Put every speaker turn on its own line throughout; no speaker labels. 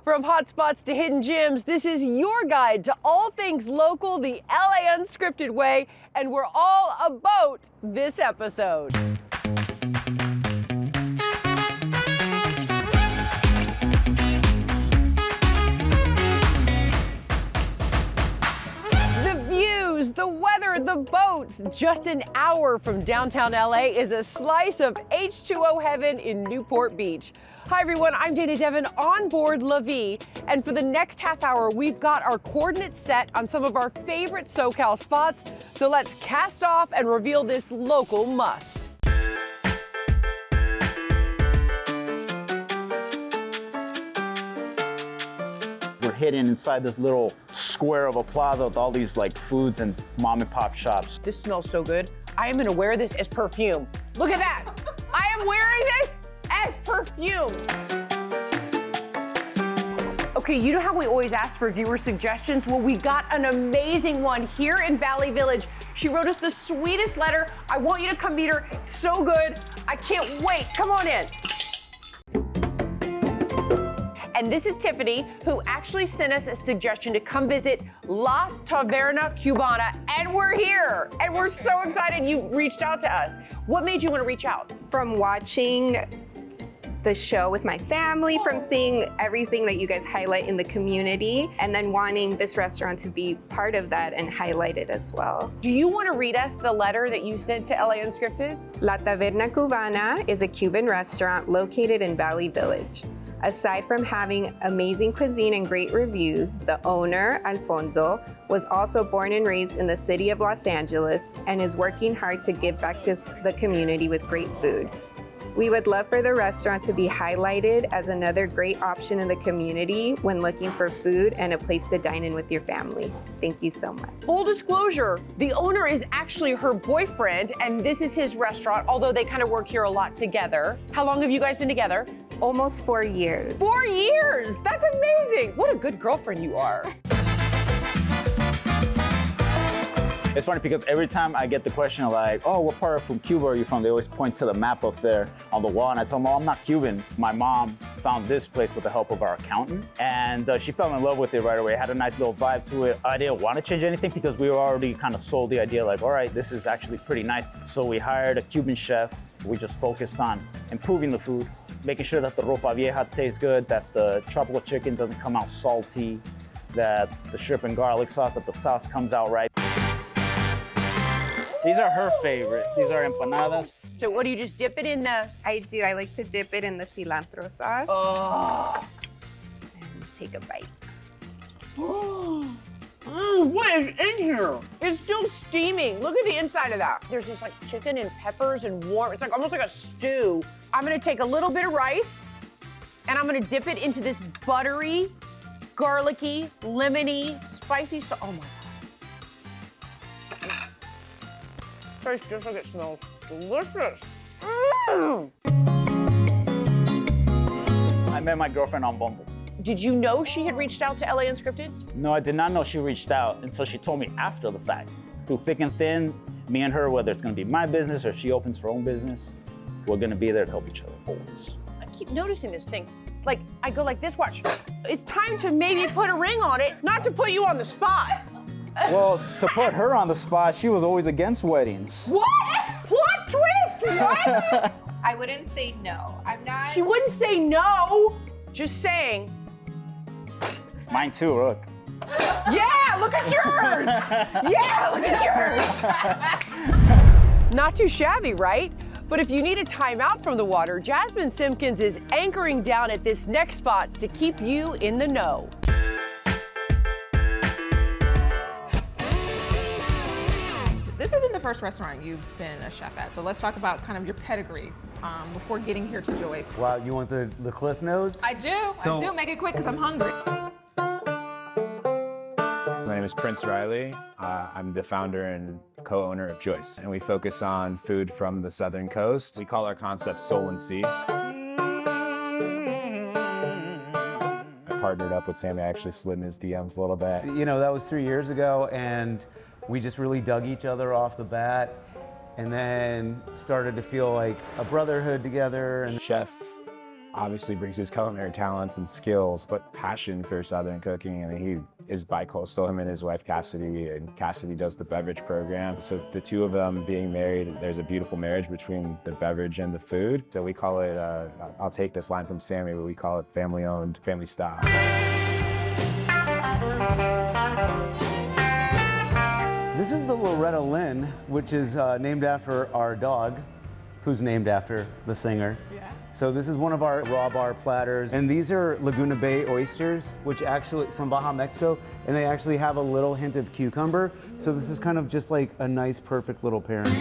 From hotspots to hidden gems, this is your guide to all things local, the LA Unscripted way, and we're all about this episode. The views, the weather, the boats. Just an hour from downtown LA is a slice of H2O heaven in Newport Beach. Hi everyone, I'm Dana Devin on board La Vie, and for the next half hour, we've got our coordinates set on some of our favorite SoCal spots, so let's cast off and reveal this local must.
We're hidden inside this little square of a plaza with all these like foods and mom and pop shops.
This smells so good. I am gonna wear this as perfume. Look at that. I am wearing this as perfume. Okay, you know how we always ask for viewer suggestions? Well, we got an amazing one here in Valley Village. She wrote us the sweetest letter. I want you to come meet her. It's so good. I can't wait. Come on in. And this is Tiffany, who actually sent us a suggestion to come visit La Taverna Cubana, and we're here. And we're so excited you reached out to us. What made you want to reach out?
From watching the show with my family, from seeing everything that you guys highlight in the community, and then wanting this restaurant to be part of that and highlight it as well.
Do you want to read us the letter that you sent to LA Unscripted?
La Taverna Cubana is a Cuban restaurant located in Valley Village. Aside from having amazing cuisine and great reviews, the owner, Alfonso, was also born and raised in the city of Los Angeles and is working hard to give back to the community with great food. We would love for the restaurant to be highlighted as another great option in the community when looking for food and a place to dine in with your family. Thank you so much.
Full disclosure, the owner is actually her boyfriend, and this is his restaurant, although they kind of work here a lot together. How long have you guys been together?
Almost 4 years.
4 years! That's amazing! What a good girlfriend you are.
It's funny because every time I get the question like, oh, what part of Cuba are you from? They always point to the map up there on the wall, and I tell them, oh, I'm not Cuban. My mom found this place with the help of our accountant, and she fell in love with it right away. It had a nice little vibe to it. I didn't want to change anything because we were already kind of sold the idea like, all right, this is actually pretty nice. So we hired a Cuban chef. We just focused on improving the food, making sure that the ropa vieja tastes good, that the tropical chicken doesn't come out salty, that the shrimp and garlic sauce, that the sauce comes out right. These are her favorite. These are empanadas.
So what do you just dip it in the?
I do. I like to dip it in the cilantro sauce.
Oh.
And take a bite.
What is in here? It's still steaming. Look at the inside of that. There's just like chicken and peppers and warm. It's like almost like a stew. I'm gonna take a little bit of rice and I'm gonna dip it into this buttery, garlicky, lemony, spicy sauce. Oh my God. Tastes just like it smells. Delicious.
I met my girlfriend on Bumble.
Did you know she had reached out to LA Unscripted?
No, I did not know she reached out until she told me after the fact. Through thick and thin, me and her, whether it's gonna be my business or if she opens her own business, we're gonna be there to help each other always.
I keep noticing this thing. Like, I go like this, watch. It's time to maybe put a ring on it, not to put you on the spot.
Well, to put her on the spot, she was always against weddings.
What? Plot twist, what?
I wouldn't say no. I'm not.
She wouldn't say no. Just saying.
Mine too, look.
Yeah, look at yours. Yeah, look at yours. Not too shabby, right? But if you need a timeout from the water, Jasmine Simpkins is anchoring down at this next spot to keep you in the know.
This isn't the first restaurant you've been a chef at, so let's talk about kind of your pedigree before getting here to Joyce.
Wow, you want the Cliff Notes?
I do. Make it quick because I'm hungry.
My name is Prince Riley. I'm the founder and co-owner of Joyce, and we focus on food from the southern coast. We call our concept Soul and Sea. I partnered up with Sammy. I actually slid in his DMs a little bit.
You know, that was 3 years ago, and we just really dug each other off the bat, and then started to feel like a brotherhood together. And
Chef obviously brings his culinary talents and skills, but passion for Southern cooking. I mean, he is bi-coastal, him and his wife Cassidy, and Cassidy does the beverage program. So the two of them being married, there's a beautiful marriage between the beverage and the food. So we call it, I'll take this line from Sammy, but we call it family owned, family style.
This is the Loretta Lynn, which is named after our dog, who's named after the singer.
Yeah.
So this is one of our raw bar platters. And these are Laguna Bay oysters, which actually, from Baja, Mexico, and they actually have a little hint of cucumber. So this is kind of just like a nice, perfect little pairing.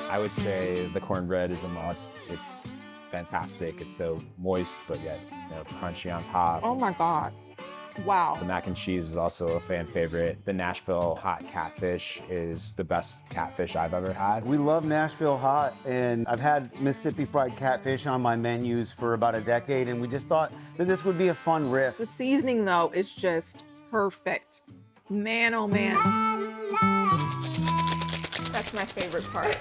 I would say the cornbread is a must. It's fantastic. It's so moist, but yet crunchy on top.
Oh my God. Wow.
The mac and cheese is also a fan favorite. The Nashville hot catfish is the best catfish I've ever had.
We love Nashville hot, and I've had Mississippi fried catfish on my menus for about a decade, and we just thought that this would be a fun riff.
The seasoning though is just perfect. Man, oh man. That's my favorite part.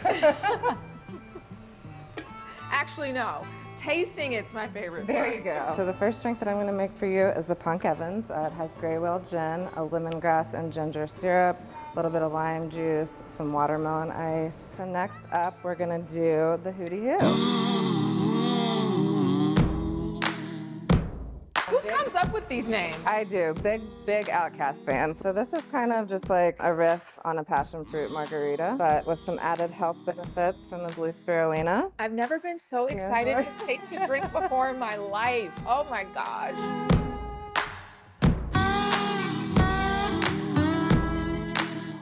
Actually, no. Tasting it's my favorite part.
There you go. So the first drink that I'm going to make for you is the Punk Evans. It has gray whale gin, a lemongrass and ginger syrup, a little bit of lime juice, some watermelon ice. So next up, we're going to do the Hootie Hoo.
Who comes up with these names?
I do. Big Outcast fan. So this is kind of just like a riff on a passion fruit margarita, but with some added health benefits from the Blue Spirulina.
I've never been so excited to taste a drink before in my life. Oh my gosh.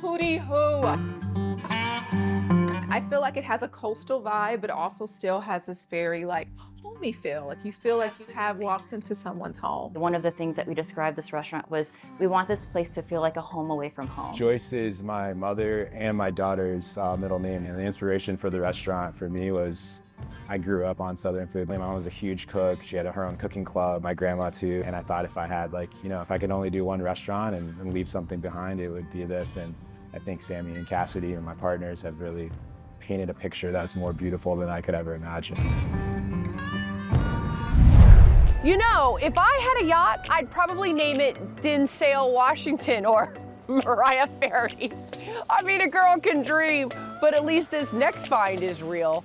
Hootie Hoo. I feel like it has a coastal vibe, but also still has this very like homey feel. Like you feel like you have walked into someone's home.
One of the things that we described this restaurant was we want this place to feel like a home away from home.
Joyce is my mother and my daughter's middle name, and the inspiration for the restaurant for me was I grew up on Southern food. My mom was a huge cook. She had her own cooking club, my grandma too. And I thought if I had if I could only do one restaurant and leave something behind, it would be this. And I think Sammy and Cassidy and my partners have really painted a picture that's more beautiful than I could ever imagine.
You know, if I had a yacht, I'd probably name it Dinsale, Washington, or Mariah Ferry. I mean, a girl can dream, but at least this next find is real.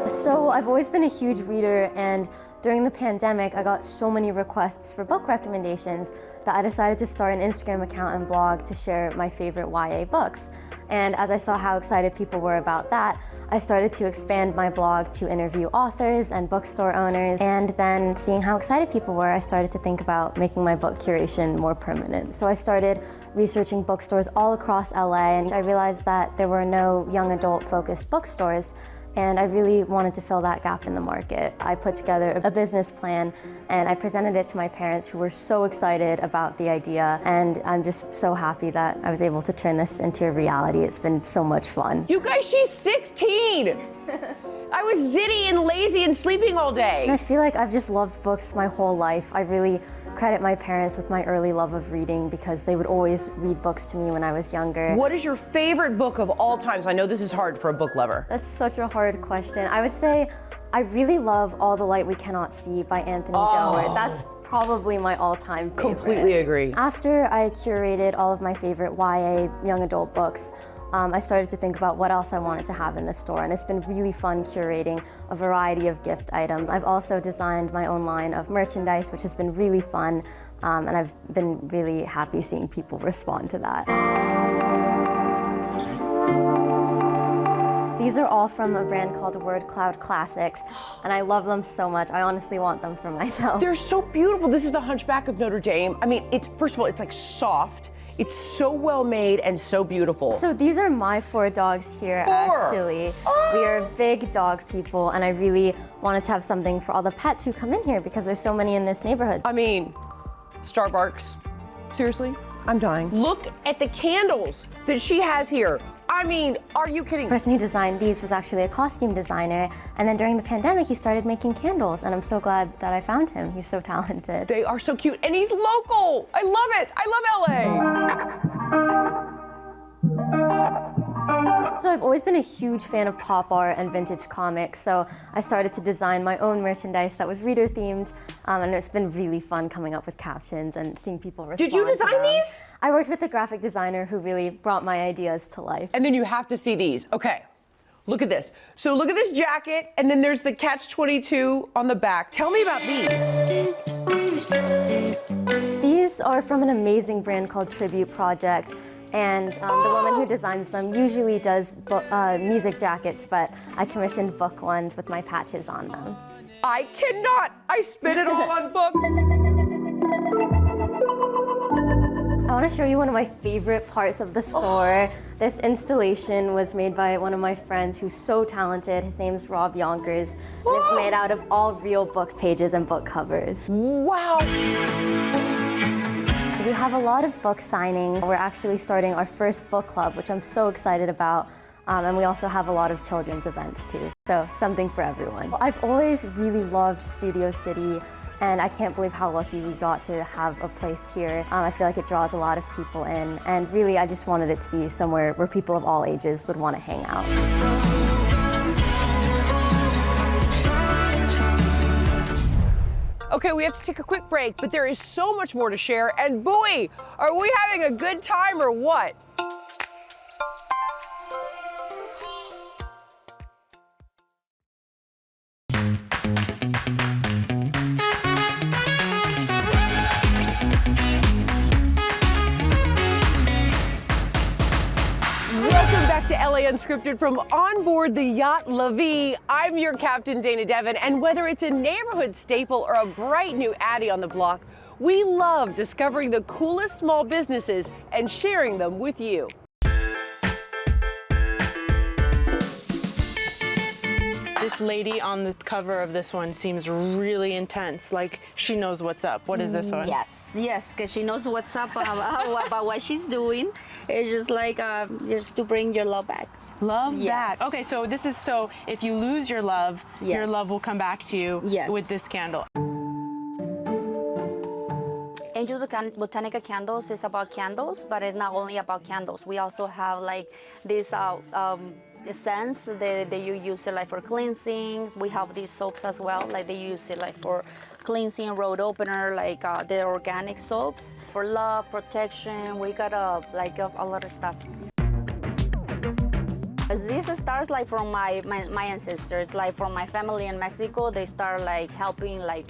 So I've always been a huge reader, and during the pandemic, I got so many requests for book recommendations that I decided to start an Instagram account and blog to share my favorite YA books. And as I saw how excited people were about that, I started to expand my blog to interview authors and bookstore owners. And then seeing how excited people were, I started to think about making my book curation more permanent. So I started researching bookstores all across LA, and I realized that there were no young adult focused bookstores. And I really wanted to fill that gap in the market. I put together a business plan and I presented it to my parents, who were so excited about the idea. And I'm just so happy that I was able to turn this into a reality. It's been so much fun.
You guys, she's 16. I was zitty and lazy and sleeping all day.
And I feel like I've just loved books my whole life. I really credit my parents with my early love of reading because they would always read books to me when I was younger.
What is your favorite book of all time? I know this is hard for a book lover.
That's such a hard question. I would say I really love All the Light We Cannot See by Anthony Doerr. That's probably my all-time favorite.
Completely agree.
After I curated all of my favorite YA young adult books, I started to think about what else I wanted to have in the store, and it's been really fun curating a variety of gift items. I've also designed my own line of merchandise, which has been really fun, and I've been really happy seeing people respond to that. These are all from a brand called Word Cloud Classics, and I love them so much. I honestly want them for myself.
They're so beautiful. This is the Hunchback of Notre Dame. I mean, first of all, it's like soft. It's so well made and so beautiful.
So these are my 4 dogs here,
4.
actually. We are big dog people, and I really wanted to have something for all the pets who come in here because there's so many in this neighborhood.
I mean, Starbucks. Seriously, I'm dying. Look at the candles that she has here. I mean, are you kidding?
The person who designed these was actually a costume designer, and then during the pandemic he started making candles, and I'm so glad that I found him. He's so talented.
They are so cute, and he's local. I love it. I love LA.
So I've always been a huge fan of pop art and vintage comics, so I started to design my own merchandise that was reader themed, and it's been really fun coming up with captions and seeing people respond.
Did you
to
design
them.
these?
I worked with a graphic designer who really brought my ideas to life.
And then you have to see these. Okay, look at this. So look at this jacket, and then there's the Catch-22 on the back. Tell me about these.
These are from an amazing brand called Tribute Project. And the woman who designs them usually does music jackets, but I commissioned book ones with my patches on them.
I cannot. I spit it all on book.
I want to show you one of my favorite parts of the store. This installation was made by one of my friends who's so talented. His name's Rob Yonkers, and it's made out of all real book pages and book covers.
Wow.
We have a lot of book signings. We're actually starting our first book club, which I'm so excited about. And we also have a lot of children's events too. So something for everyone. I've always really loved Studio City, and I can't believe how lucky we got to have a place here. I feel like it draws a lot of people in, and really I just wanted it to be somewhere where people of all ages would want to hang out.
Okay, we have to take a quick break, but there is so much more to share, and boy, are we having a good time or what? Welcome back to LA Unscripted from on board the yacht La Vie. I'm your captain, Dana Devin, and whether it's a neighborhood staple or a bright new Addie on the block, we love discovering the coolest small businesses and sharing them with you.
This lady on the cover of this one seems really intense, like she knows what's up. What is this one?
Yes, because she knows what's up about what she's doing. It's just like just to bring your love back.
Love
Yes.
back. Okay, so this is so if you lose your love
Yes.
love will come back to you
Yes.
with this candle.
Angel Botanica Candles is about candles, but it's not only about candles. We also have like this scents that you use it like for cleansing. We have these soaps as well, like they use it like for cleansing, road opener, like the organic soaps for love, protection. We got a lot of stuff. This starts like from my ancestors, like from my family in Mexico. They start like helping like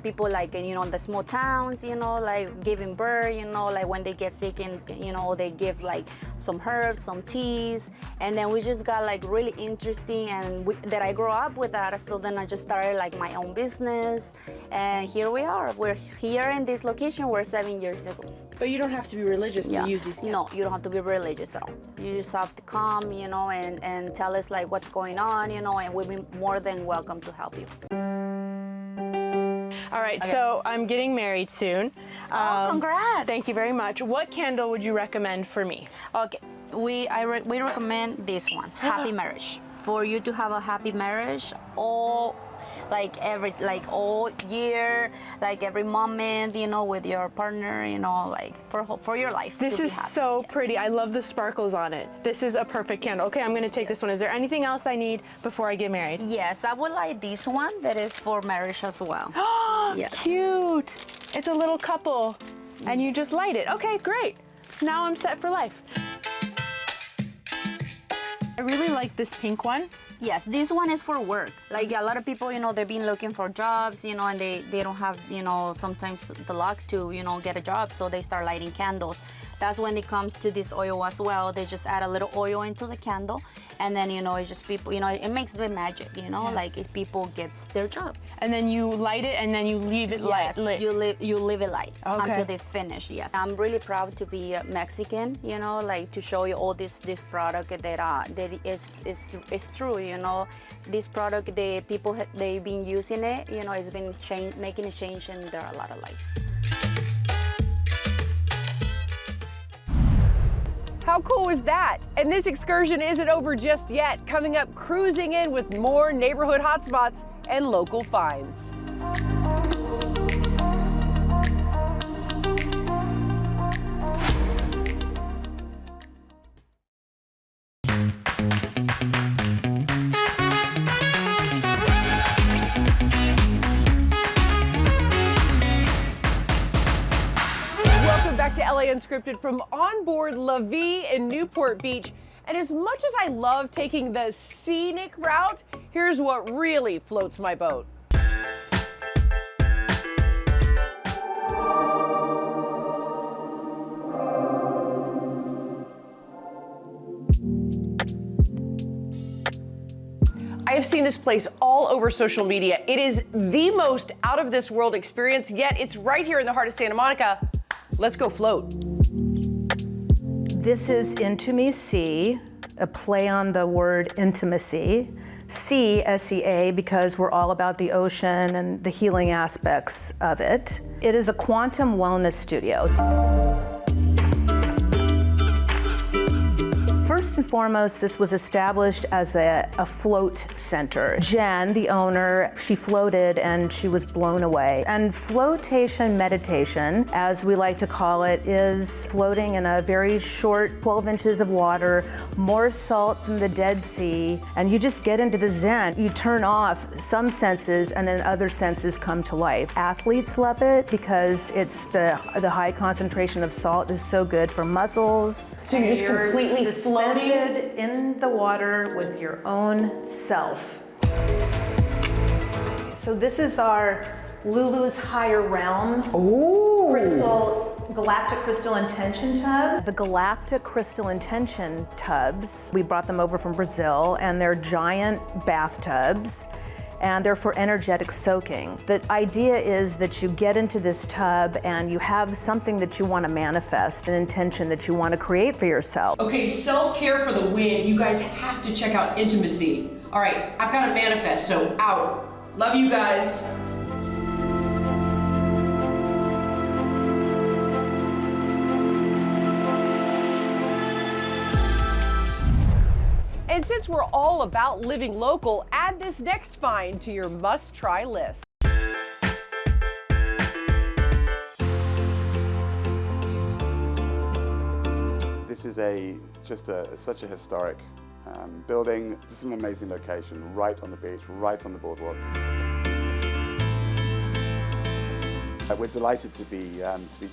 people like in the small towns, like giving birth, like when they get sick and they give like some herbs, some teas, and then we just got like really interesting and that I grew up with that. So then I just started like my own business, and here we are. We're here in this location. We're 7 years ago.
But you don't have to be religious to use these candles.
No, you don't have to be religious at all. You just have to come, and tell us like what's going on, and we'll be more than welcome to help you.
All right, so I'm getting married soon.
Congrats!
Thank you very much. What candle would you recommend for me?
Okay, we recommend this one, Happy Marriage. For you to have a happy marriage, all year, like every moment, with your partner, like for your life.
This is so pretty. I love the sparkles on it. This is a perfect candle. Okay, I'm gonna take this one. Is there anything else I need before I get married?
Yes, I would like this one that is for marriage as well. Yes.
Cute. It's a little couple and you just light it. Okay, great. Now I'm set for life. I really like this pink one.
Yes, this one is for work. Like a lot of people, they've been looking for jobs, and they don't have, sometimes the luck to, get a job, so they start lighting candles. That's when it comes to this oil as well. They just add a little oil into the candle, and then, it just people, it makes the magic, like if people get their job.
And then you light it and then you leave it
Yes,
lit.
you leave it light until
Okay.
they finish, yes. I'm really proud to be Mexican, like to show you all this product that is true, This product, the people, they've been using it, it's been making a change in there are a lot of lives.
How How cool is that? And this excursion isn't over just yet. Coming up, cruising in with more neighborhood hotspots and local finds. Back to LA Unscripted from onboard La Vie in Newport Beach. And as much as I love taking the scenic route, here's what really floats my boat. I have seen this place all over social media. It is the most out of this world experience, yet it's right here in the heart of Santa Monica. Let's go float.
This is Into Me Sea, a play on the word intimacy. Sea, S-E-A, because we're all about the ocean and the healing aspects of it. It is a quantum wellness studio. First and foremost, this was established as a float center. Jen, the owner, she floated and she was blown away. And flotation meditation, as we like to call it, is floating in a very short 12 inches of water, more salt than the Dead Sea, and you just get into the zen. You turn off some senses and then other senses come to life. Athletes love it because it's the high concentration of salt is so good for muscles.
So you're just completely floating
in the water with your own self. So this is our Lulu's Higher Realm Galactic Crystal Intention Tub. The Galactic Crystal Intention tubs, we brought them over from Brazil, and they're giant bathtubs, and they're for energetic soaking. The idea is that you get into this tub and you have something that you want to manifest, an intention that you want to create for yourself.
Okay, self-care for the win. You guys have to check out Intimacy. All right, I've got to manifest, so out. Love you guys. And since we're all about living local, add this next find to your must-try list.
This is such a historic building, just an amazing location, right on the beach, right on the boardwalk. We're delighted to be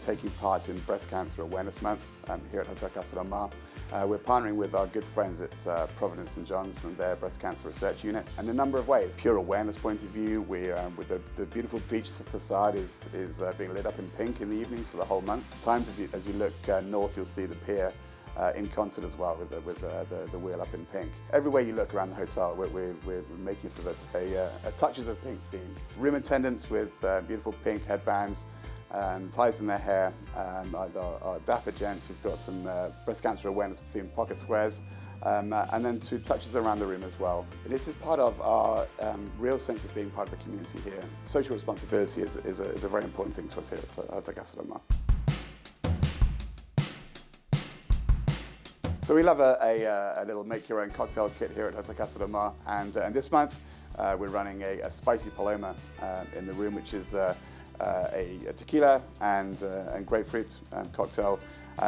taking part in Breast Cancer Awareness Month here at Hotel Casa del Mar. We're partnering with our good friends at Providence St. John's and their Breast Cancer Research Unit in a number of ways. Pure awareness point of view, with the beautiful beach facade is being lit up in pink in the evenings for the whole month. Times as you look north, you'll see the pier in concert as well, with the wheel up in pink. Everywhere you look around the hotel, we're making sort of a touches of pink theme. Room attendants with beautiful pink headbands, ties in their hair, our dapper gents who've got some breast cancer awareness themed pocket squares, and then 2 touches around the room as well. This is part of our real sense of being part of the community here. Social responsibility is a very important thing to us here at Hotel Casa del Mar. So we love a little make-your-own cocktail kit here at Hotel Casa del Mar, and this month we're running a spicy paloma in the room, which is a tequila and grapefruit cocktail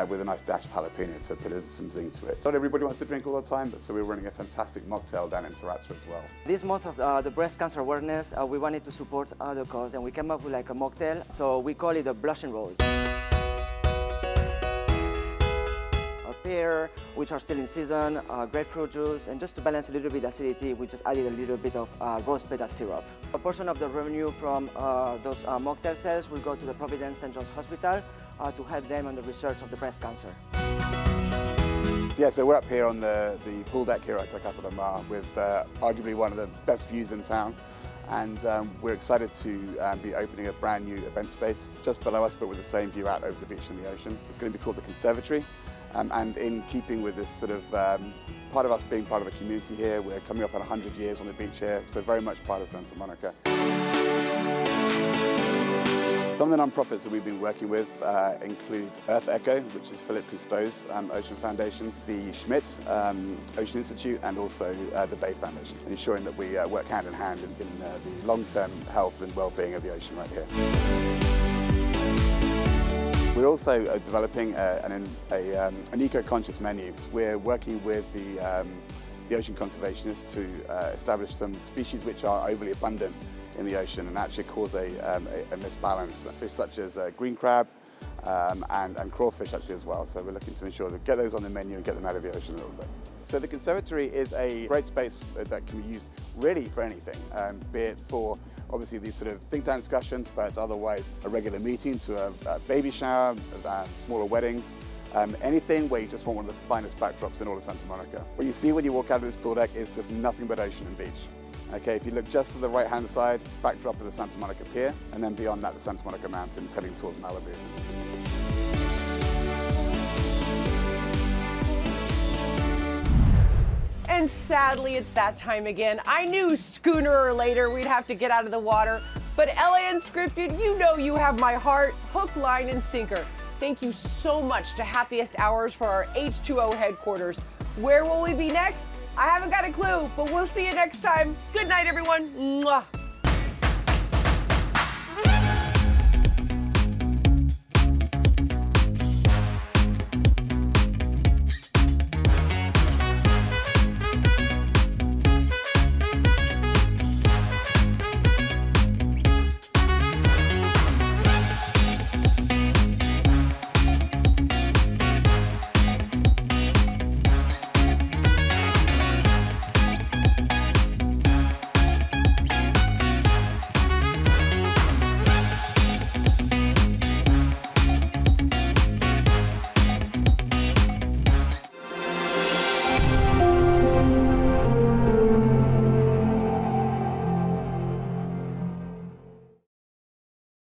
with a nice dash of jalapeno to put some zing to it. Not everybody wants to drink all the time, so we're running a fantastic mocktail down in Terrazzo as well.
This month of the breast cancer awareness, we wanted to support the cause, and we came up with like a mocktail, so we call it a blushing rose. Pear, which are still in season, grapefruit juice, and just to balance a little bit acidity, we just added a little bit of rose petal syrup. A portion of the revenue from those mocktail sales will go to the Providence St. John's Hospital to help them on the research of the breast cancer.
Yeah, so we're up here on the pool deck here at Casa del Mar with arguably one of the best views in town. And we're excited to be opening a brand new event space just below us, but with the same view out over the beach and the ocean. It's going to be called the Conservatory. And in keeping with this sort of part of us being part of the community here, we're coming up on 100 years on the beach here, so very much part of Santa Monica. Some of the nonprofits that we've been working with include Earth Echo, which is Philip Cousteau's Ocean Foundation, the Schmidt Ocean Institute, and also the Bay Foundation, ensuring that we work hand in hand in the long-term health and well-being of the ocean right here. We're also developing an eco-conscious menu. We're working with the ocean conservationists to establish some species which are overly abundant in the ocean and actually cause a misbalance. Fish such as green crab and crawfish actually as well. So we're looking to ensure that get those on the menu and get them out of the ocean a little bit. So the conservatory is a great space that can be used really for anything, be it for obviously these sort of think tank discussions, but otherwise a regular meeting to a baby shower, smaller weddings, anything where you just want one of the finest backdrops in all of Santa Monica. What you see when you walk out of this pool deck is just nothing but ocean and beach. Okay, if you look just to the right-hand side, backdrop of the Santa Monica Pier, and then beyond that, the Santa Monica Mountains heading towards Malibu.
And sadly, it's that time again. I knew sooner or later we'd have to get out of the water, but LA Unscripted, you know you have my heart, hook, line, and sinker. Thank you so much to Happiest Hours for our H2O headquarters. Where will we be next? I haven't got a clue, but we'll see you next time. Good night, everyone. Mwah.